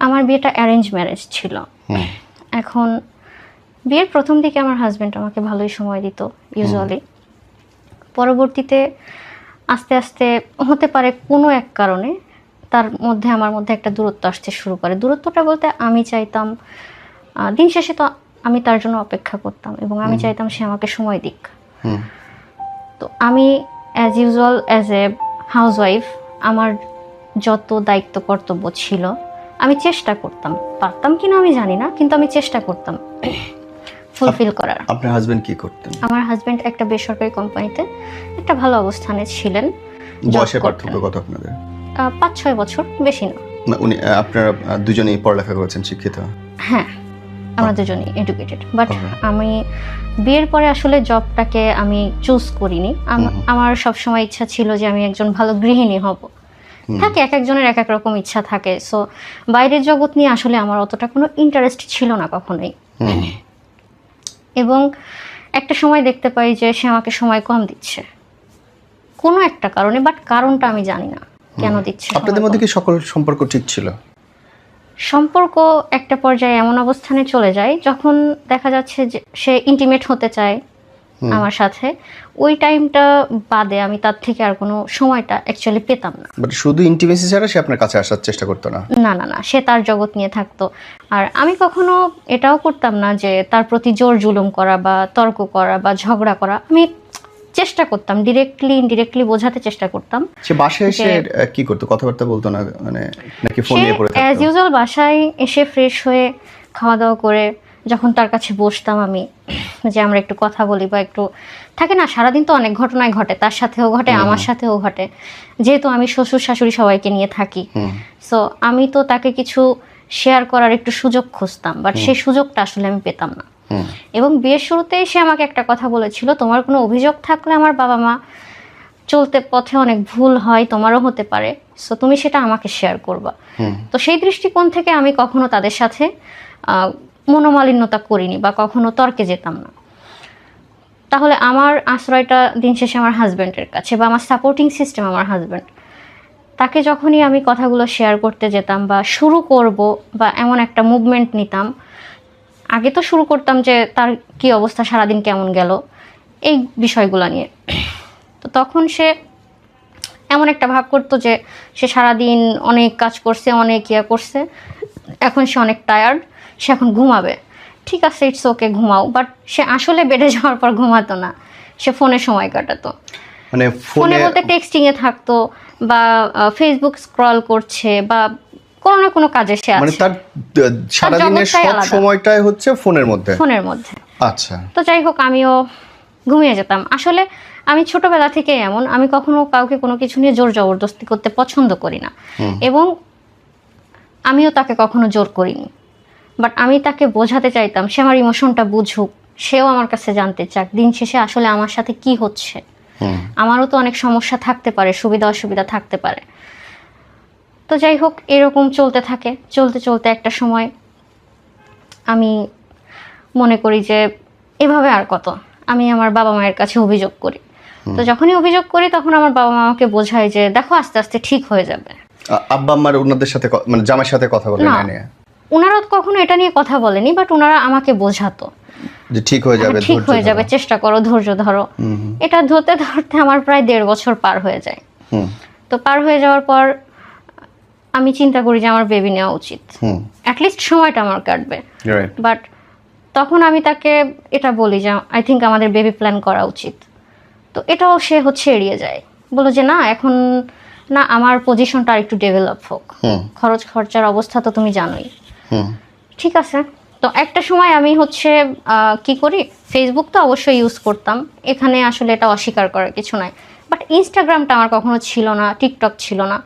আমার বিয়েটা arrange marriage ছিল। এখন বিয়ের প্রথম দিকে আমার হাজব্যান্ড আমাকে ভালোই সময় দিত ইউজুয়ালি। পরবর্তীতে আস্তে আস্তে হতে পারে কোনো এক কারণে তার মধ্যে আমার মধ্যে একটা দূরত্ব আসতে শুরু করে। দূরত্বটা বলতে আমি চাইতাম দিন শেষে তো আমি তার জন্য অপেক্ষা করতাম এবং আমি চাইতাম সে আমাকে সময় দিক। তো আমি as usual as a housewife আমার যত দায়িত্ব কর্তব্য ছিল আমি চেষ্টা করতাম, পারতাম কিনা আমি জানি না, কিন্তু আমি চেষ্টা করতাম ফুলফিল করার। আপনার হাজবেন্ড কি করতেন? আমার হাজবেন্ড একটা বেসরকারি কোম্পানিতে একটা ভালো অবস্থানে ছিলেন। বয়সের পার্থক্য কত আপনাদের? 5-6 বছর, বেশি না। উনি আপনারা দুজনেই পড়ালেখা করেছেন, শিক্ষিত? হ্যাঁ, আমরা দুজনেই এডুকেটেড। বাট আমি বিয়ের পরে আসলে জবটাকে আমি চুজ করিনি। আমার সবসময় ইচ্ছা ছিল যে আমি একজন ভালো গৃহিণী হব। থাকে এক একজনের এক এক রকম ইচ্ছা থাকে। সো বাইরের জগৎ নিয়ে আসলে আমার অতটা কোনো ইন্টারেস্ট ছিল না কখনোই। এবং একটা সময় দেখতে পাই যে সে আমাকে সময় কম দিচ্ছে কোনো একটা কারণে, বাট কারণটা আমি জানি না কেন দিচ্ছে। আপনাদের মধ্যে কি সকল সম্পর্ক ঠিক ছিল? সম্পর্ক একটা পর্যায়ে এমন অবস্থানে চলে যায় যখন দেখা যাচ্ছে যে সে ইন্টিমেট হতে চায় আমার সাথে, ওই টাইমটা বাদে আমি তার থেকে আর কোনো সময়টা অ্যাকচুয়ালি পেতাম না। বাট শুধু ইন্টিমেসি ছাড়া সে আপনার কাছে আসার চেষ্টা করতো না? না না না, সে তার জগৎ নিয়ে থাকতো। আর আমি কখনো এটাও করতাম না যে তার প্রতি জোর জুলুম করা বা তর্ক করা বা ঝগড়া করা। আমি চেষ্টা করতাম ডিরেক্টলি ইনডিরেক্টলি বোঝাতে চেষ্টা করতাম। সে বাসায় এসে কি করতো? কথাবার্তা বলতো না মানে, নাকি ফোন নিয়ে পড়ে থাকতো? অ্যাজ ইউজুয়াল বাসায় এসে ফ্রেশ হয়ে খাওয়া দাওয়া করে যখন তার কাছে বসতাম আমি, যে আমরা একটু কথা বলি বা একটু থাকে না, সারাদিন তো অনেক ঘটনাই ঘটে, তার সাথেও ঘটে আমার সাথেও ঘটে, যেহেতু আমি শ্বশুর শাশুড়ি সবাইকে নিয়ে থাকি। সো আমি তো তাকে কিছু শেয়ার করার একটু সুযোগ খুঁজতাম, বাট সেই সুযোগটা আসলে আমি পেতাম না। এবং বিয়ের শুরুতেই সে আমাকে একটা কথা বলেছিল, তোমার কোনো অভিযোগ থাকলে আমার বাবা মা চলতে পথে অনেক ভুল হয়, তোমারও হতে পারে, সো তুমি সেটা আমাকে শেয়ার করবা। তো সেই দৃষ্টিকোণ থেকে আমি কখনো তাদের সাথে মনোমালিন্যতা করিনি বা কখনো তর্কে যেতাম না। তাহলে আমার আশ্রয়টা দিন শেষে আমার হাজব্যান্ডের কাছে, বা আমার সাপোর্টিং সিস্টেম আমার হাজব্যান্ড। তাকে যখনই আমি কথাগুলো শেয়ার করতে যেতাম বা শুরু করব বা এমন একটা মুভমেন্ট নিতাম, আগে তো শুরু করতাম যে তার কি অবস্থা, সারাদিন কেমন গেল, এই বিষয়গুলো নিয়ে। তো তখন সে এমন একটা ভাব করতো যে সে সারাদিন অনেক কাজ করছে, অনেক ইয়া করছে, এখন সে অনেক টায়ার্ড, সে এখন ঘুমাবে। ঠিক আছে, ইটস ওকে, ঘুমাও। বাট সে আসলে বেডে যাওয়ার পর ঘুমাতো না, সে ফোনে সময় কাটাতো। মানে ফোনে বলতে টেক্সটিংয়ে থাকতো বা ফেসবুক স্ক্রল করছে বা কোনো না কোনো কাজে সে আছে। মানে তার সারাদিনের সব সময়টাই হচ্ছে ফোনের মধ্যে। আচ্ছা। তো যাই হোক, আমিও ঘুমিয়ে যেতাম। আসলে আমি ছোটবেলা থেকে এমন, আমি কখনো কাউকে কোনো কিছু নিয়ে জোর জবরদস্তি করতে পছন্দ করি না, এবং আমিও তাকে কখনো জোর করিনি। বাট আমি তাকে বোঝাতে চাইতাম সে আমার ইমোশনটা বুঝুক, সেও আমার কাছে জানতে চাক দিন শেষে আসলে আমার সাথে কি হচ্ছে। আমারও তো অনেক সমস্যা থাকতে পারে, সুবিধা অসুবিধা থাকতে পারে। তো যাই হোক, এরকম চলতে থাকে। চলতে চলতে একটা সময় আমি মনে করি যে এভাবে আর কত, আমি আমার বাবা মায়ের কাছে অভিযোগ করি। তো যখনই অভিযোগ করি তখন আমার বাবা মা আমাকে বোঝায় যে দেখো আস্তে আস্তে ঠিক হয়ে যাবে। আব্বা আম্মার ওনাদের সাথে মানে জামাইয়ের সাথে কথা বলে না? ওনারা কখনো এটা নিয়ে কথা বলেনি, বাট ওনারা আমাকে বোঝাতো যে ঠিক হয়ে যাবে, ঠিক হয়ে যাবে, চেষ্টা করো, ধৈর্য ধরো। এটা ধরতে ধরতে আমার প্রায় 1.5 বছর পার হয়ে যায়। তো পার হয়ে যাওয়ার পর আমি চিন্তা করি যে আমার বেবি নেওয়া উচিত, অ্যাটলিস্ট সময়টা আমার কাটবে। বাট তখন আমি তাকে এটা বলি যে আই থিঙ্ক আমাদের বেবি প্ল্যান করা উচিত। তো এটাও সে এড়িয়ে যায়, বলো যে না এখন না, আমার পজিশনটা আর একটু ডেভেলপ হোক, খরচ খরচার অবস্থা তো তুমি জানোই। ঠিক আছে। তো একটা সময় আমি কি করি, ফেসবুক তো অবশ্যই ইউজ করতাম, এখানে আসলে এটা অস্বীকার করার কিছু নাই। বাট ইনস্টাগ্রামটা আমার কখনো ছিল না, টিকটক ছিল না।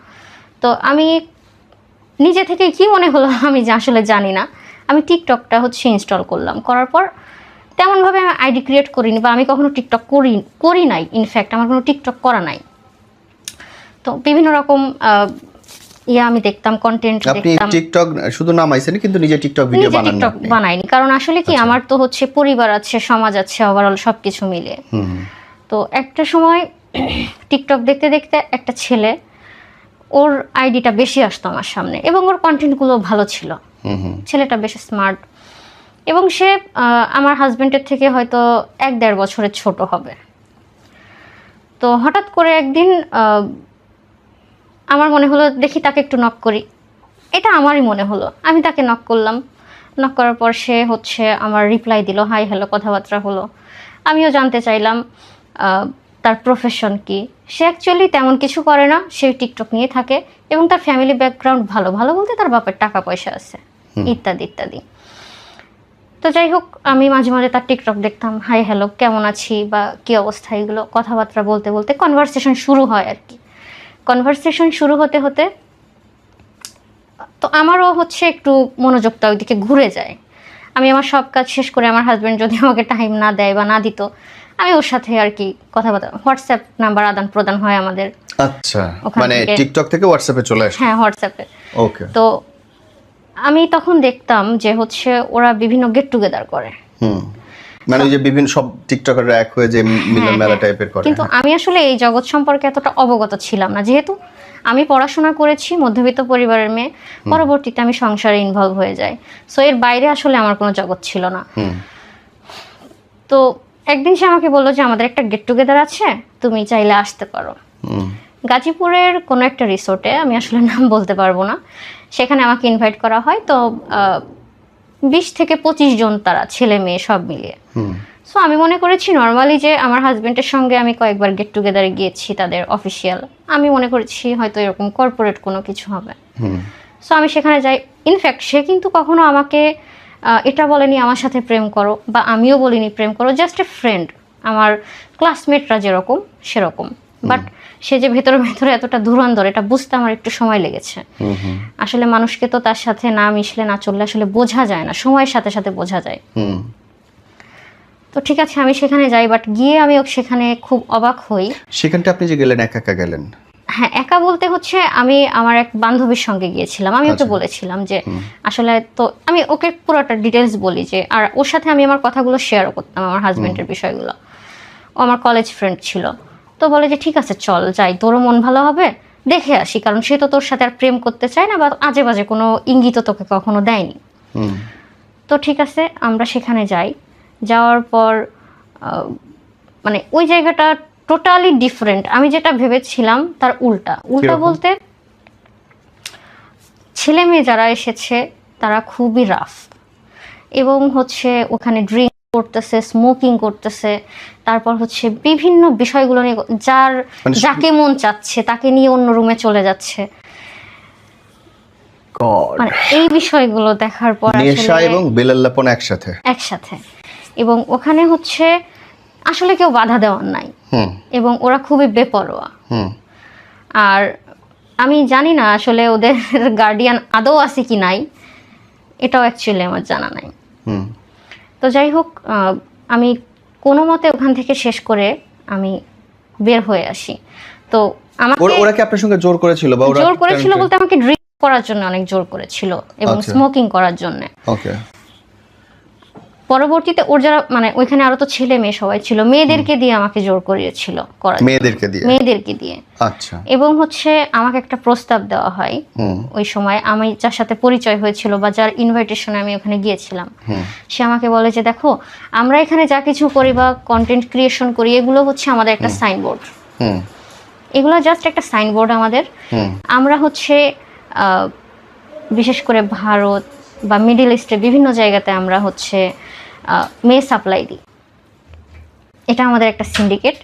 তো আমি নিজে থেকে কি মনে হলো আমি আসলে জানি না, আমি টিকটকটা ইনস্টল করলাম। করার পর তেমনভাবে আমি আইডি ক্রিয়েট করিনি, বা আমি কখনো টিকটক করি নাই। ইনফ্যাক্ট আমার কোনো টিকটক করা নাই। তো বিভিন্ন রকম আমি দেখতাম, কন্টেন্ট দেখতাম। আপনি টিকটক শুধু নামাইছেন কিন্তু নিজে টিকটক ভিডিও বানাইনি, কারণ আসলে কি আমার তো পরিবার আছে, সমাজ আছে, ওভারঅল সবকিছু মিলে। তো একটা সময় টিকটক দেখতে দেখতে একটা ছেলে, ওর আইডিটা বেশি আসতো আমার সামনে, এবং ওর কন্টেন্টগুলো ভালো ছিল। ছেলেটা বেশ স্মার্ট, এবং সে আমার হাজবেন্ডের থেকে হয়তো 1-1.5 বছরের ছোট হবে। তো হঠাৎ করে একদিন আমার মনে হলো দেখি তাকে একটু নক করি, এটা আমারই মনে হলো। আমি তাকে নক করলাম, নক করার পর সে হচ্ছে আমার রিপ্লাই দিল, হাই হ্যালো, কথাবার্তা হলো। আমিও জানতে চাইলাম তার প্রফেশন কি। সে অ্যাকচুয়ালি তেমন কিছু করে না, সে টিকটক নিয়ে থাকে, এবং তার ফ্যামিলি ব্যাকগ্রাউন্ড ভালো। ভালো বলতে তার বাপের টাকা পয়সা আছে, ইত্যাদি ইত্যাদি। তো যাই হোক, আমি মাঝে মাঝে তার টিকটক দেখতাম, হাই হ্যালো, কেমন আছি বা কী অবস্থা, এগুলো কথাবার্তা বলতে বলতে কনভারসেশন শুরু হয় আর কি। কনভারসেশন শুরু হতে হতে তো আমারও হচ্ছে একটু মনোযোগটা ওইদিকে ঘুরে যায়। আমি আমার সব কাজ শেষ করে, আমার হাজব্যান্ড যদি আমাকে টাইম না দেয় বা না দিত, আমি ওর সাথে আর কি কথাবার্তা, হোয়াটসঅ্যাপ নাম্বার আদান প্রদান হয় আমাদের। আচ্ছা, মানে টিকটক থেকে হোয়াটসঅ্যাপে চলে আসে? হ্যাঁ, হোয়াটসঅ্যাপে। ওকে। তো আমি তখন দেখতাম যে হচ্ছে ওরা বিভিন্ন গেট টুগেদার করে। মানে যে বিভিন্ন সব টিকটকাররা এক হয়ে যে মিলন মেলা টাইপের করে। কিন্তু আমি আসলে এই জগৎ সম্পর্কে এতটা অবগত ছিলাম না, যেহেতু আমি পড়াশোনা করেছি, মধ্যবিত্ত পরিবারের মেয়ে। পরবর্তীতে আমি সংসারে ইনভলভ হয়ে যাই, সো এর বাইরে আসলে আমার কোনো জগৎ ছিল না। তো একদিন সে আমাকে বললো যে আমাদের একটা গেট টুগেদার আছে, তুমি চাইলে আসতে পারো। গাজীপুরের কোনো একটা রিসোর্টে, আমি আসলে নাম বলতে পারবো না, সেখানে আমাকে ইনভাইট করা হয়। তো 20 থেকে 25 জন তারা, ছেলে মেয়ে সব মিলিয়ে। সো আমি মনে করেছি নর্মালি যে আমার হাজবেন্ডের সঙ্গে আমি কয়েকবার গেট টুগেদারে গিয়েছি, তাদের অফিসিয়াল, আমি মনে করেছি হয়তো এরকম কর্পোরেট কোনো কিছু হবে। সো আমি সেখানে যাই। ইনফ্যাক্ট সে কিন্তু কখনো আমাকে এটা বলেনি আমার সাথে প্রেম করো, বা আমিও বলিনি প্রেম করো, জাস্ট এ ফ্রেন্ড, আমার ক্লাসমেটরা যেরকম সেরকম। বাট সে যে ভেতরে ভেতরে এতটা ধুরন্ধর, এটা বুঝতে আমার একটু সময় লেগেছে। আসলে মানুষকে তো তার সাথে না মিশলে, না চললে আসলে বোঝা যায় না, সময়ের সাথে সাথে বোঝা যায়। তো ঠিক আছে, আমি সেখানে যাই, বাট গিয়ে আমি সেখানে খুব অবাক হই। সেখানটা আপনি যে গেলেন, একা একা গেলেন? হ্যাঁ, একা বলতে হচ্ছে আমি আমার এক বান্ধবীর সঙ্গে গিয়েছিলাম। আমি ওকে বলেছিলাম যে আসলে, তো আমি ওকে পুরোটা ডিটেলস বলি যে, আর ওর সাথে আমি আমার কথাগুলো শেয়ারও করতাম, আমার হাজবেন্ডের বিষয়গুলো। ও আমার কলেজ ফ্রেন্ড ছিল। তো বলে যে ঠিক আছে চল যাই, তোরও মন ভালো হবে, দেখে আসি, কারণ সে তো তোর সাথে আর প্রেম করতে চায় না, বা আজে বাজে কোনো ইঙ্গিত তোকে কখনো দেয়নি। তো ঠিক আছে, আমরা সেখানে যাই। যাওয়ার পর মানে ওই জায়গাটা টোটালি ডিফারেন্ট। আমি যেটা ভেবেছিলাম তার উল্টা। উল্টা বলতে, ছেলে মেয়ে যারা এসেছে তারা খুবই রাফ, এবং হচ্ছে ওখানে ড্রিঙ্ক করতেছে, স্মোকিং করতেছে, তারপর হচ্ছে বিভিন্ন বিষয়গুলো নিয়ে, যাকে মন চাচ্ছে তাকে নিয়ে অন্য রুমে চলে যাচ্ছে। মানে এই বিষয়গুলো দেখার পর নেশা এবং বেলাল্লাপন একসাথে। এবং ওখানে হচ্ছে আসলে কেউ বাধা দেওয়ার নাই, এবং ওরা খুবই বেপরোয়া। আর আমি জানি না আসলে ওদের গার্ডিয়ান আদৌ আছে কি নাই, এটাও অ্যাকচুয়ালি আমার জানা নাই। তো যাই হোক, আমি কোনো মতে ওখান থেকে শেষ করে আমি বের হয়ে আসি। তো ওরা কি আপনার সঙ্গে জোর করেছিল? বা ওরা জোর করেছিল বলতে, আমাকে ড্রিঙ্ক করার জন্য অনেক জোর করেছিল, এবং স্মোকিং করার জন্য। ওকে। পরবর্তীতে ওর যারা, মানে ওইখানে আরো তো ছেলে মেয়ে সবাই ছিল, মেয়েদেরকে দিয়ে আমাকে জোর করিয়েছিল করার। মেয়েদেরকে দিয়ে। আচ্ছা। এবং হচ্ছে আমাকে একটা প্রস্তাব দেওয়া হয় ওই সময়, আমি যার সাথে পরিচয় হয়েছিল বা যার ইনভাইটেশনে আমি ওখানে গিয়েছিলাম, সে আমাকে বলে যে দেখো, আমরা এখানে যা কিছু করি বা কন্টেন্ট ক্রিয়েশন করি, এগুলো হচ্ছে আমাদের একটা সাইনবোর্ড। এগুলো জাস্ট একটা সাইনবোর্ড আমাদের। আমরা হচ্ছে বিশেষ করে ভারত বা মিডল ইস্টে বিভিন্ন জায়গাতে আমরা হচ্ছে মেয়ে সাপ্লাই দিই। এটা আমাদের একটা সিন্ডিকেট,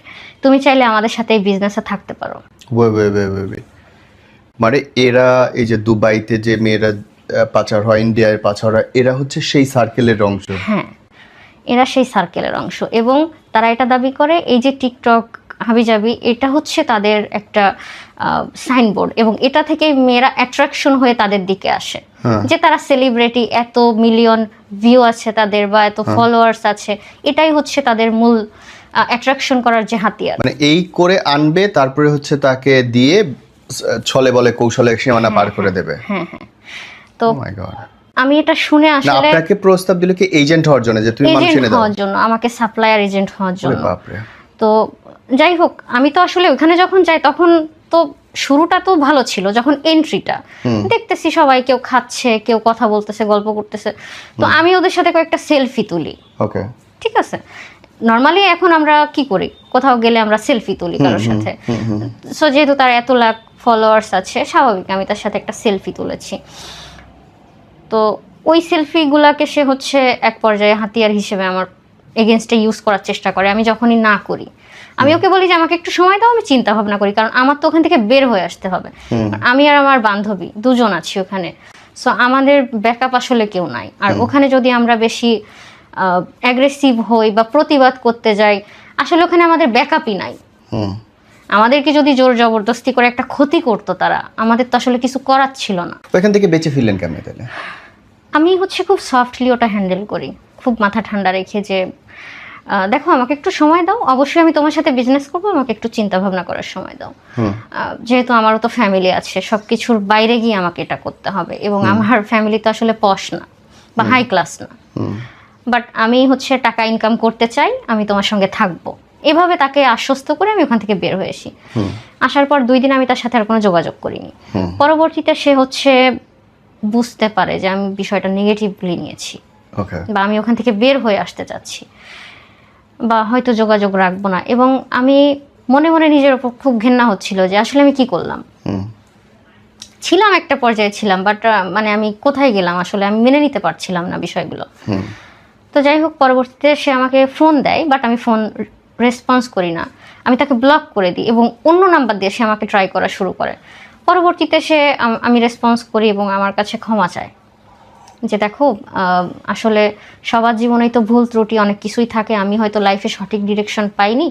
তুমি চাইলে আমাদের সাথে এই বিজনেসে থাকতে পারো। মানে এরা এই যে দুবাইতে যে মেয়েরা পাচার হয়, ইন্ডিয়ায় পাচার হয়, এরা হচ্ছে সেই সার্কেলের অংশ। হ্যাঁ, এরা সেই সার্কেলের অংশ, এবং তারা এটা দাবি করে এই যে টিকটক হাবিজাবি, এটা হচ্ছে তাদের একটা সাইনবোর্ড, এবং এটা থেকে মেয়েরা অ্যাট্রাকশন হয়ে তাদের দিকে আসে, যে তারা সেলিব্রিটি, এত মিলিয়ন ভিউ আছে তাদের, বা এত ফলোয়ার্স আছে, এটাই হচ্ছে তাদের মূল অ্যাট্রাকশন করার যে হাতিয়ার। মানে এই করে আনবে, তারপরে হচ্ছে তাকে দিয়ে ছলে বলে কৌশলে সীমানা পার করে দেবে। হ্যাঁ। তো আমি এটা শুনে আসলে, আপনাকে প্রস্তাব দিল কি এজেন্ট হওয়ার জন্য, যে তুমি মানুষ এনে দাও? হওয়ার জন্য, আমাকে সাপ্লায়ার এজেন্ট হওয়ার জন্য। তো যাই হোক, আমি তো আসলে ওখানে যখন যাই তখন তো তো শুরুটা তো ভালো ছিল, যখন এন্ট্রিটা দেখতেছি সবাই কেউ খাচ্ছে, কেউ কথা বলতেছে, গল্প করতেছে, তো আমি ওদের সাথে কয়েকটা সেলফি তুলি। ওকে, ঠিক আছে, নর্মালি এখন আমরা কি করি, কোথাও গেলে আমরা সেলফি তুলি কারোর সাথে। সো যেহেতু তার এত লাখ ফলোয়ার্স আছে, স্বাভাবিক আমি তার সাথে একটা সেলফি তুলেছি। তো ওই সেলফিগুলাকে সে হচ্ছে এক পর্যায়ে হাতিয়ার হিসেবে আমার এগেনস্টে ইউজ করার চেষ্টা করে। আমি যখনই না করি, আমি ওকে বলি যে আমাকে একটু সময় দাও, আমি চিন্তা ভাবনা করি, কারণ আমার তো ওখান থেকে বের হয়ে আসতে হবে। আমি আর আমার বান্ধবী দুজন আছি ওখানে, সো আমাদের ব্যাকআপ আসলে কেউ নাই। আর ওখানে যদি আমরা বেশি অ্যাগ্রেসিভ হই বা প্রতিবাদ করতে যাই, আসলে ওখানে আমাদের ব্যাকআপই নাই। আমাদেরকে যদি জোর জবরদস্তি করে একটা ক্ষতি করতো তারা, আমাদের তো আসলে কিছু করার ছিল না। ওখান থেকে বেঁচে ফিরলেন কেমন তাহলে? আমি হচ্ছে খুব সফটলি ওটা হ্যান্ডেল করি, খুব মাথা ঠান্ডা রেখে, যে দেখো আমাকে একটু সময় দাও, অবশ্যই আমি তোমার সাথে বিজনেস করবো, আমাকে একটু চিন্তা ভাবনা করার সময় দাও। যেহেতু আমারও তো ফ্যামিলি আছে, সব কিছুর বাইরে গিয়ে আমাকে এটা করতে হবে, এবং আমার ফ্যামিলি তো আসলে পশ না বা হাই ক্লাস না, বাট আমি হচ্ছে টাকা ইনকাম করতে চাই, আমি তোমার সঙ্গে থাকবো, এভাবে তাকে আশ্বস্ত করে আমি ওখান থেকে বের হয়ে আসি। আসার পর 2 দিন আমি তার সাথে আর কোনো যোগাযোগ করিনি। পরবর্তীতে সে হচ্ছে বুঝতে পারে যে আমি বিষয়টা নেগেটিভলি নিয়েছি, বা আমি ওখান থেকে বের হয়ে আসতে চাচ্ছি, বা হয়তো যোগাযোগ রাখবো না, এবং আমি মনে মনে নিজের উপর খুব ঘেন্না হচ্ছিল যে আসলে আমি কি করলাম। ছিলাম একটা পর্যায়ে ছিলাম, বাট মানে আমি কোথায় গেলাম আসলে আমি মেনে নিতে পারছিলাম না বিষয়গুলো। তো যাই হোক, পরবর্তীতে সে আমাকে ফোন দেয়, বাট আমি ফোন রেসপন্স করি না, আমি তাকে ব্লক করে দিই, এবং অন্য নাম্বার দিয়ে সে আমাকে ট্রাই করা শুরু করে। পরবর্তীতে সে আমি রেসপন্স করি এবং আমার কাছে ক্ষমা চায়, যে দেখো আসলে সবার জীবনেই তো ভুল ত্রুটি অনেক কিছুই থাকে, আমি হয়তো লাইফে সঠিক ডিরেকশন পাইনি।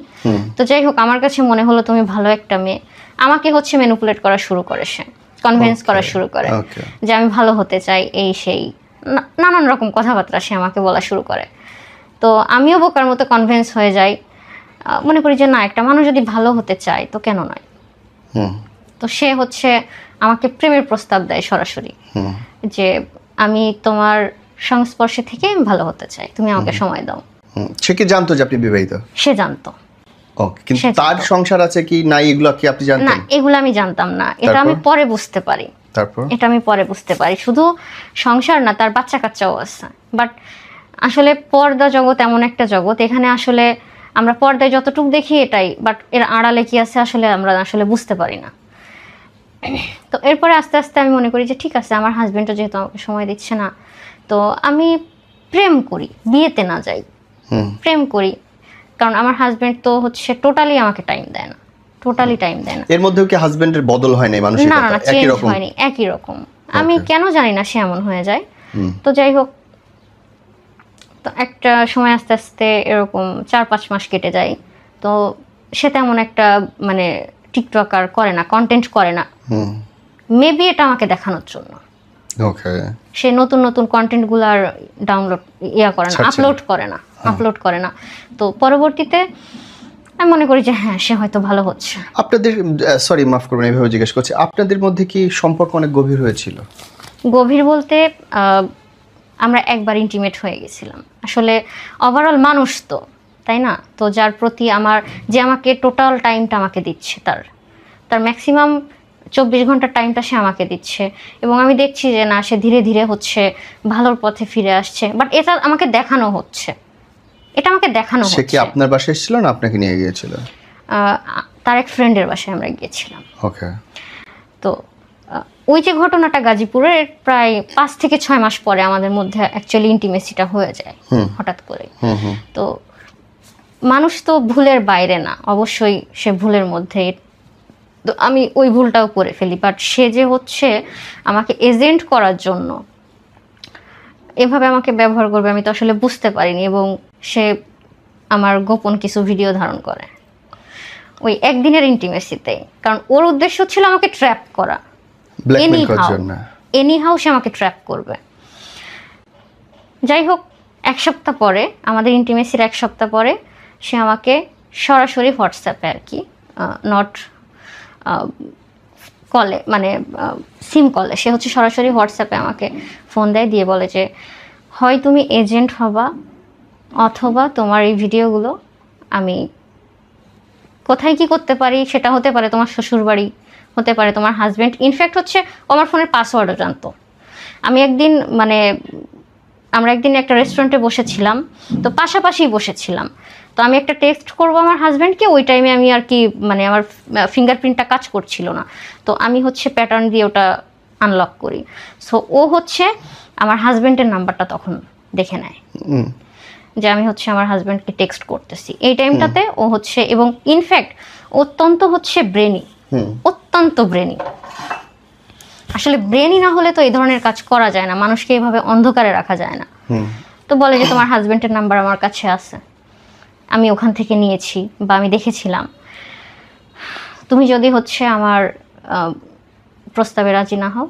তো যাই হোক, আমার কাছে মনে হলো তুমি ভালো একটা মেয়ে। আমাকে হচ্ছে ম্যানিপুলেট করা শুরু করে, সে কনভিন্স করা শুরু করে যে আমি ভালো হতে চাই, এই সেই নানান রকম কথাবার্তা সে আমাকে বলা শুরু করে। তো আমিও বোকার মতো কনভিন্স হয়ে যাই, মনে করি যে না, একটা মানুষ যদি ভালো হতে চায় তো কেন নয়। তো সে হচ্ছে আমাকে প্রেমের প্রস্তাব দেয় সরাসরি, যে আমি তোমার সংস্পর্শে থেকে আমি ভালো হতে চাই, তুমি আমাকে সময় দাও। সে কি জানতো যে আপনি বিবাহিত? সে জানতো। ওকে, কিন্তু তার সংসার আছে কি না এগুলো কি আপনি জানতেন? না, এগুলো আমি জানতাম না, এটা আমি পরে বুঝতে পারি। তারপর এটা আমি পরে বুঝতে পারি, শুধু সংসার না, তার বাচ্চা কাচ্চাও আছে। বাট আসলে পর্দা জগৎ এমন একটা জগৎ, এখানে আসলে আমরা পর্দায় যতটুকু দেখি এটাই, বাট এর আড়ালে কি আছে আসলে আমরা আসলে বুঝতে পারি না। তো এরপরে আস্তে আস্তে আমি মনে করি যে ঠিক আছে, আমার হাজবেন্ডও যেহেতু আমাকে সময় দিচ্ছে না, তো আমি প্রেম করি, বিয়েতে না যাই, প্রেম করি। কারণ আমার হাজবেন্ড তো হচ্ছে টোটালি আমাকে টাইম দেয় না, টোটালি টাইম দেয় না। এর মধ্যেও কি হাজবেন্ডের বদল হয় না? মানুষের না না, চেঞ্জ হয়নি, একই রকম। আমি কেন জানি না সে এমন হয়ে যায়। তো যাই হোক, তো একটা সময় আস্তে আস্তে এরকম 4-5 মাস কেটে যায়। তো সে তেমন একটা মানে টিকটক আর করে না, কন্টেন্ট করে না। মেবি এটা আমাকে দেখানোর জন্য। ওকে, সে নতুন নতুন কন্টেন্টগুলো আর ডাউনলোড করে না, আপলোড করে না। তো পরবর্তীতে আমি মনে করি যে হ্যাঁ, সে হয়তো ভালো হচ্ছে। আপনাদের, সরি মাফ করবেন এইভাবে জিজ্ঞেস করছি, আপনাদের মধ্যে কি সম্পর্ক অনেক গভীর হয়েছিল? গভীর বলতে আমরা একবার ইন্টিমেট হয়ে গেছিলাম। আসলে ওভারঅল মানুষ তো, তাই না? তো যার প্রতি যে আমাকে টোটাল টাইমটা আমাকে দিচ্ছে, তার ম্যাক্সিমাম 24 ঘন্টার টাইমটা সে আমাকে দিচ্ছে, এবং আমি দেখছি যে না, সে ধীরে ধীরে হচ্ছে ভালোর পথে ফিরে আসছে। বাট এটা আমাকে দেখানো হচ্ছে, সে কি আপনার বাসায় এসেছিল না আপনাকে নিয়ে গিয়েছিল? তার এক ফ্রেন্ডের বাসায় আমরা গিয়েছিলাম। ওকে। তো ওই যে ঘটনাটা গাজীপুরের প্রায় 5 থেকে 6 মাস পরে আমাদের মধ্যে অ্যাকচুয়ালি ইন্টিমেসিটা হয়ে যায় হঠাৎ করে। তো মানুষ তো ভুলের বাইরে না, অবশ্যই সে ভুলের মধ্যে। তো আমি ওই ভুলটাও করে ফেলি, বাট সে যে হচ্ছে আমাকে এজেন্ট করার জন্য এভাবে আমাকে ব্যবহার করবে আমি তো আসলে বুঝতে পারিনি, এবং সে আমার গোপন কিছু ভিডিও ধারণ করে ওই একদিনের ইন্টিমেসিতে। কারণ ওর উদ্দেশ্য ছিল আমাকে ট্র্যাপ করা, এনিহাউ সে আমাকে ট্র্যাপ করবে। যাই হোক, 1 সপ্তাহ পরে, আমাদের ইন্টিমেসির 1 সপ্তাহ পরে সে আমাকে সরাসরি হোয়াটসঅ্যাপে আর কি, নট কলে, মানে সিম কলে, সে হচ্ছে সরাসরি হোয়াটসঅ্যাপে আমাকে ফোন দেয়, দিয়ে বলে যে হয় তুমি এজেন্ট হবা, অথবা তোমার এই ভিডিওগুলো আমি কোথায় কি করতে পারি, সেটা হতে পারে তোমার শ্বশুর বাড়ি হতে পারে তোমার হাজবেন্ড, ইনফ্যাক্ট হচ্ছে ও আমার ফোনের পাসওয়ার্ডও জানতো। আমি একদিন মানে আমরা একদিন একটা রেস্টুরেন্টে বসেছিলাম, তো পাশাপাশি বসেছিলাম, তো আমি একটা টেক্সট করবো আমার হাজব্যান্ডকে, ওই টাইমে আমি আর কি মানে আমার ফিঙ্গারপ্রিন্টটা কাজ করছিল না, তো আমি হচ্ছে প্যাটার্ন দিয়ে ওটা আনলক করি। সো ও হচ্ছে আমার হাজব্যান্ডের নাম্বারটা তখন দেখে নেয় যে আমি হচ্ছে আমার হাজব্যান্ডকে টেক্সট করতেছি এই টাইমটাতে। ও হচ্ছে এবং ইনফ্যাক্ট অত্যন্ত হচ্ছে ব্রেনি, অত্যন্ত ব্রেনি। আসলে ব্রেনই না হলে তো এই ধরনের কাজ করা যায় না, মানুষকে এভাবে অন্ধকারে রাখা যায় না। তো বলে যে তোমার হাজবেন্ডের নাম্বার আমার কাছে আছে, আমি ওখান থেকে নিয়েছি বা আমি দেখেছিলাম, তুমি যদি হচ্ছে আমার প্রস্তাবে রাজি না হও,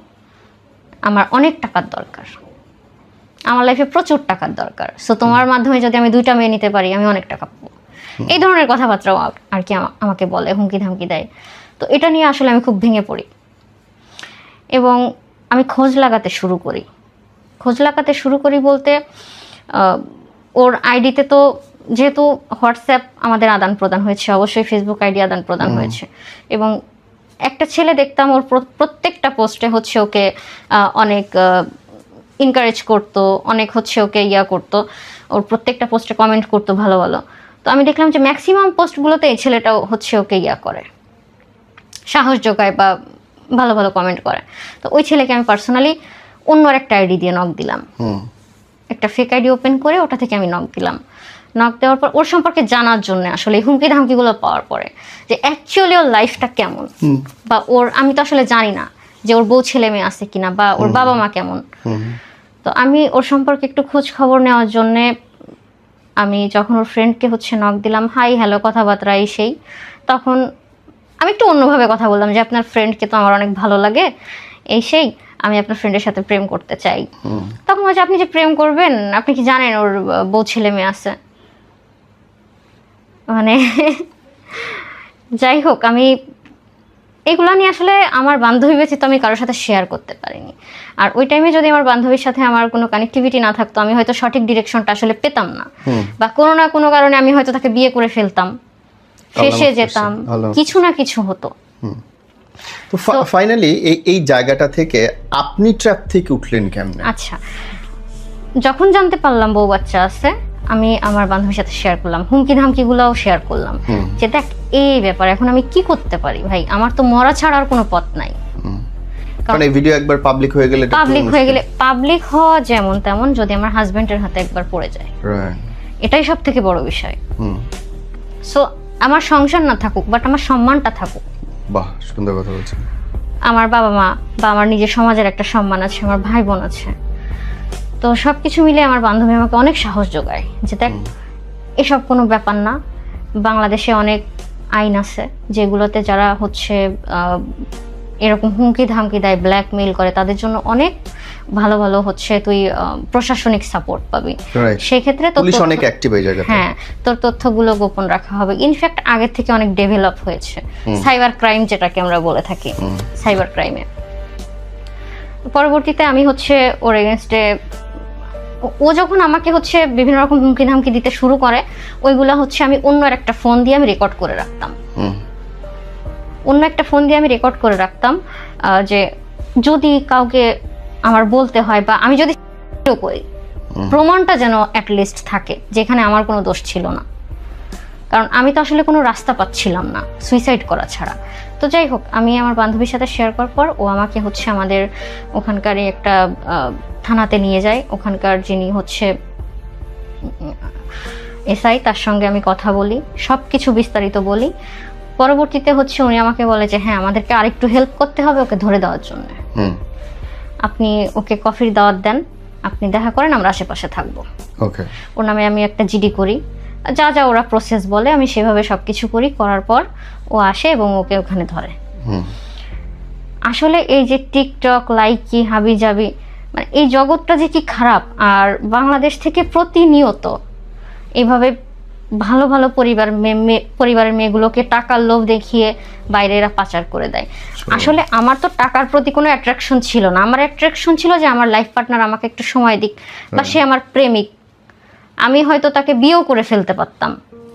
আমার অনেক টাকার দরকার, আমার লাইফে প্রচুর টাকার দরকার, সো তোমার মাধ্যমে যদি আমি 2টা মেয়ে নিতে পারি আমি অনেক টাকা পাবো। এই ধরনের কথাবার্তাও আর কি আমাকে বলে, হুমকি ধামকি দেয়। তো এটা নিয়ে আসলে আমি খুব ভেঙে পড়ি এবং আমি খোঁজ লাগাতে শুরু করি বলতে ওর আইডিতে তো যেহেতু হোয়াটসঅ্যাপ আমাদের আদান প্রদান হয়েছে, অবশ্যই ফেসবুক আইডি আদান প্রদান হয়েছে, এবং একটা ছেলে দেখতাম ওর প্রত্যেকটা পোস্টে হচ্ছে ওকে অনেক এনকারেজ করতো, অনেক হচ্ছে ওকে করতো, ওর প্রত্যেকটা পোস্টে কমেন্ট করতো ভালো ভালো। তো আমি দেখলাম যে ম্যাক্সিমাম পোস্টগুলোতে এই ছেলেটাও হচ্ছে ওকে করে, সাহস যোগায় বা ভালো ভালো কমেন্ট করে। তো ওই ছেলেকে আমি পার্সোনালি অন্য একটা আইডি দিয়ে নক দিলাম, একটা ফেক আইডি ওপেন করে ওটা থেকে আমি নক দিলাম। নক দেওয়ার পর ওর সম্পর্কে জানার জন্য, আসলে এই হুমকি ধামকিগুলো পাওয়ার পরে যে অ্যাকচুয়ালি ওর লাইফটা কেমন, বা আমি তো আসলে জানি না যে ওর বউ ছেলে মেয়ে আছে কিনা বা ওর বাবা মা কেমন। তো আমি ওর সম্পর্কে একটু খোঁজ খবর নেওয়ার জন্যে আমি যখন ওর ফ্রেন্ডকে হচ্ছে নক দিলাম, হাই হ্যালো কথাবার্তা এই সেই, তখন আমি একটু অন্যভাবে কথা বললাম যে আপনার ফ্রেন্ডকে তো আমার অনেক ভালো লাগে এই সেই, আমি আপনার ফ্রেন্ডের সাথে প্রেম করতে চাই। তখন বলছে আপনি যে প্রেম করবেন, আপনি কি জানেন ওর বউ ছেলে মেয়ে আছে? মানে যাই হোক, আমি এগুলো নিয়ে আসলে আমার বান্ধবী ব্যতীত আমি কারোর সাথে শেয়ার করতে পারিনি। আর ওই টাইমে যদি আমার বান্ধবীর সাথে আমার কোনো কানেক্টিভিটি না থাকতো, আমি হয়তো সঠিক ডিরেকশনটা আসলে পেতাম না, বা কোনো না কোনো কারণে আমি হয়তো তাকে বিয়ে করে ফেলতাম, ফেসে যেতাম, কিছু না কিছু হতো। তো ফাইনালি এই জায়গাটা থেকে আপনি ট্র্যাপ থেকে উঠলেন কেমনে? আচ্ছা, যখন জানতে পারলাম বউ বাচ্চা আছে, আমি আমার বান্ধবীর সাথে শেয়ার করলাম, হুমকি ধামকিগুলোও শেয়ার করলাম যে দেখ এই ব্যাপার, এখন আমি কি করতে পারি ভাই, আমার তো মরা ছাড়া আর কোনো পথ নাই। কারণ এই ভিডিও একবার পাবলিক হয়ে গেলে পাবলিক হওয়া যেমন তেমন, যদি আমার হাজবেন্ডের হাতে একবার পড়ে যায়, এটাই সব থেকে বড় বিষয়। সো আমার সংসার না থাকুক, বাট আমার সম্মানটা থাকুক। বাহ, সুন্দর কথা বলছেন। আমার বাবা মা বা আমার নিজের সমাজের একটা সম্মান আছে, আমার ভাই বোন আছে, তো সবকিছু মিলে আমার বান্ধবী আমাকে অনেক সাহস যোগায় যে দেখ এসব কোনো ব্যাপার না, বাংলাদেশে অনেক আইন আছে যেগুলোতে যারা হচ্ছে এরকম হুমকি ধামকি দেয়, ব্ল্যাকমেইল করে, তাদের জন্য অনেক ভালো ভালো হচ্ছে তুই প্রশাসনিক সাপোর্ট পাবি। সেই ক্ষেত্রে পুলিশ অনেক অ্যাক্টিভ এই জায়গাতে। হ্যাঁ, তোর তথ্যগুলো গোপন রাখা হবে। ইনফ্যাক্ট আগের থেকে অনেক ডেভেলপ হয়েছে সাইবার ক্রাইম, যেটাকে আমরা বলে থাকি সাইবার ক্রাইমে। পরবর্তীতে আমি হচ্ছে ওর এগেনস্টে, ও যখন আমাকে হচ্ছে বিভিন্ন রকম হুমকি ধামকি দিতে শুরু করে, ওইগুলা হচ্ছে আমি অন্য একটা ফোন দিয়ে আমি রেকর্ড করে রাখতাম, যে যদি কাউকে আমার বলতে হয় বা আমি যদি করি, প্রমাণটা যেন অ্যাটলিস্ট থাকে যেখানে আমার কোনো দোষ ছিল না, কারণ আমি তো আসলে কোনো রাস্তা পাচ্ছিলাম না সুইসাইড করা ছাড়া। তো যাই হোক, আমি আমার বান্ধবীর সাথে শেয়ার করার পর ও আমাকে হচ্ছে আমাদের ওখানকারই একটা থানাতে নিয়ে যায়। ওখানকার যিনি হচ্ছে এসআই, তার সঙ্গে আমি কথা বলি, সব কিছু বিস্তারিত বলি। পরবর্তীতে হচ্ছে উনি আমাকে বলে যে হ্যাঁ, আমাদেরকে আরেকটু হেল্প করতে হবে ওকে ধরে দেওয়ার জন্য, আপনি ওকে কফির দাওয়াত দেন, আপনি দেখা করেন, আমরা আশেপাশে থাকবো। ওর নামে আমি একটা জিডি করি, যা যা ওরা প্রসেস বলে আমি সেভাবে সবকিছু করি। করার পর ও আসে এবং ওকে ওখানে ধরে। আসলে এই যে টিকটক, লাইকি, হাবি জাবি, মানে এই জগৎটা যে কি খারাপ। আর বাংলাদেশ থেকে প্রতিনিয়ত এইভাবে ভালো ভালো পরিবারের মেয়েগুলোকে টাকার লোভ দেখিয়ে বাইরে এরা পাচার করে দেয়। আসলে আমার তো টাকার প্রতি কোনো অ্যাট্রাকশন ছিল না, আমার অ্যাট্রাকশন ছিল যে আমার লাইফ পার্টনার আমাকে একটু সময় দিক, বা সে আমার প্রেমিক, আমি হয়তো তাকে বিয়েও করে ফেলতে পারতাম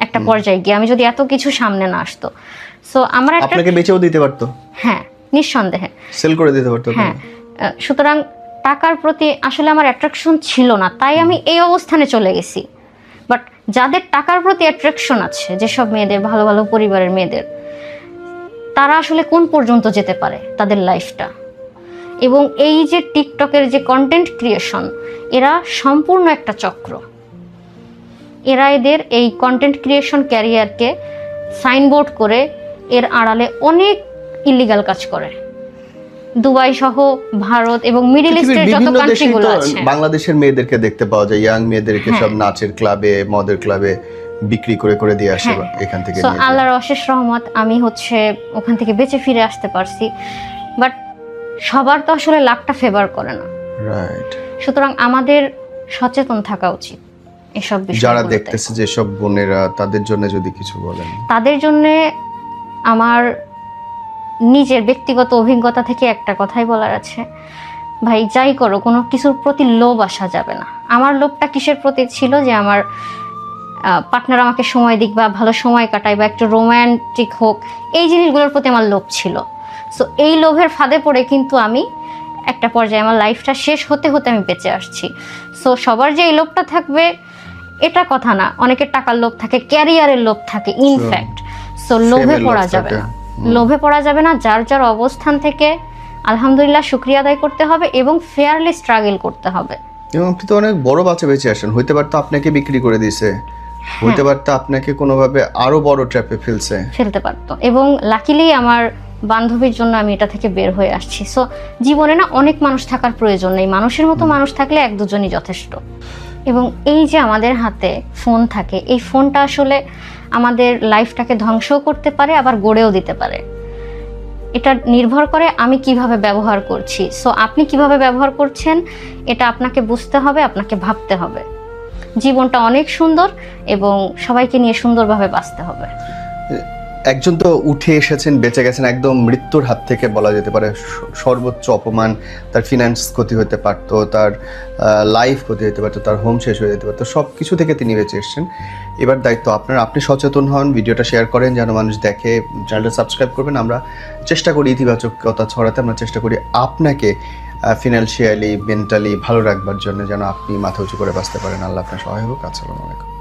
একটা পর্যায়ে গিয়ে, আমি যদি এত কিছু সামনে না আসতো। সো আমার আপনাকে বেঁচেও দিতে পারতো। হ্যাঁ, নিঃসন্দেহে সেল করে দিতে পারতো। হ্যাঁ, সুতরাং টাকার প্রতি আসলে আমার অ্যাট্রাকশন ছিল না, তাই আমি এই অবস্থানে চলে গেছি। বাট যাদের টাকার প্রতি অ্যাট্রাকশন আছে, যেসব মেয়েদের, ভালো ভালো পরিবারের মেয়েদের, তারা আসলে কোন পর্যন্ত যেতে পারে তাদের লাইফটা। এবং এই যে টিকটকের যে কন্টেন্ট ক্রিয়েশন, এরা সম্পূর্ণ একটা চক্র। এরা এদের এই কন্টেন্ট ক্রিয়েশন ক্যারিয়ারকে সাইনবোর্ড করে এর আড়ালে অনেক ইলিগাল কাজ করে। দুবাই সহ ভারত এবং মিডল ইস্টের যত বিভিন্ন দেশে কান্ট্রিগুলো তো আছে, বাংলাদেশের মেয়েদেরকে দেখতে পাওয়া যায়, ইয়াং মেয়েদেরকে সব নাচের ক্লাবে, মদের ক্লাবে বিক্রি করে করে দিয়ে আসে এখান থেকে সো নিয়ে যায়। আল্লাহর অশেষ রহমত, আমি হচ্ছে ওখান থেকে বেঁচে ফিরে আসতে পারছি। বাট সবার তো আসলে লাকটা ফেভার করে না, রাইট। সুতরাং আমাদের সচেতন থাকা উচিত এসব বিষয়ে। যারা দেখতেছে যেসব বোনেরা, তাদের জন্য যদি কিছু বলেন। তাদের জন্য আমার নিজের ব্যক্তিগত অভিজ্ঞতা থেকে একটা কথাই বলার আছে, ভাই যাই করো কোনো কিছুর প্রতি লোভ আসা যাবে না। আমার লোভটা কিসের প্রতি ছিল, যে আমার পার্টনার আমাকে সময় দিক বা ভালো সময় কাটায় বা একটু রোম্যান্টিক হোক, এই জিনিসগুলোর প্রতি আমার লোভ ছিল। সো এই লোভের ফাঁদে পড়ে কিন্তু আমি একটা পর্যায়ে আমার লাইফটা শেষ হতে হতে আমি বেঁচে আসছি। সো সবার যে এই লোভটা থাকবে এটা কথা না, অনেকের টাকার লোভ থাকে, ক্যারিয়ারের লোভ থাকে ইনফ্যাক্ট। সো লোভে পড়া যাবে না, লোভে পড়া যাবে না। যার যার অবস্থান থেকে আলহামদুলিল্লাহ শুকরিয়া আদায় করতে হবে এবং ফেয়ারলি স্ট্রাগল করতে হবে। এবং আপনি তো অনেক বড় বাচ্চা বেঁচে আসেন, হইতে পারতো আপনাকে বিক্রি করে দিছে, হইতে পারতো আপনাকে কোনোভাবে আরো বড় ট্র্যাপে ফেলতে পারতো। এবং লাকিলি আমার বান্ধবীর জন্য আমি এটা থেকে বের হয়ে আসছি। সো জীবনে না অনেক মানুষ থাকার প্রয়োজন নেই, মানুষের মতো মানুষ থাকলে এক দুজনই যথেষ্ট। এবং এই যে আমাদের হাতে ফোন থাকে, এই ফোনটা আসলে আমাদের লাইফটাকে ধ্বংসও করতে পারে, আবার গড়েও দিতে পারে। এটা নির্ভর করে আমি কিভাবে ব্যবহার করছি। সো আপনি কিভাবে ব্যবহার করছেন এটা আপনাকে বুঝতে হবে, আপনাকে ভাবতে হবে। জীবনটা অনেক সুন্দর এবং সবাইকে নিয়ে সুন্দরভাবে বাঁচতে হবে। একজন তো উঠে এসেছেন, বেঁচে গেছেন একদম মৃত্যুর হাত থেকে, বলা যেতে পারে সর্বোচ্চ অপমান, তার ফিনান্স ক্ষতি হতে পারতো, তার লাইফ ক্ষতি হতে পারতো, তার হোম শেষ হয়ে যেতে পারতো, সব কিছু থেকে তিনি বেঁচে এসেছেন। এবার দায়িত্ব আপনার, আপনি সচেতন হন, ভিডিওটা শেয়ার করেন যেন মানুষ দেখে, চ্যানেলটা সাবস্ক্রাইব করবেন। আমরা চেষ্টা করি ইতিবাচকতা ছড়াতে, আমরা চেষ্টা করি আপনাকে ফিনান্সিয়ালি, মেন্টালি ভালো রাখবার জন্য, যেন আপনি মাথা উঁচু করে বাঁচতে পারেন। আল্লাহ আপনার সহায় হোক। আসসালামু আলাইকুম।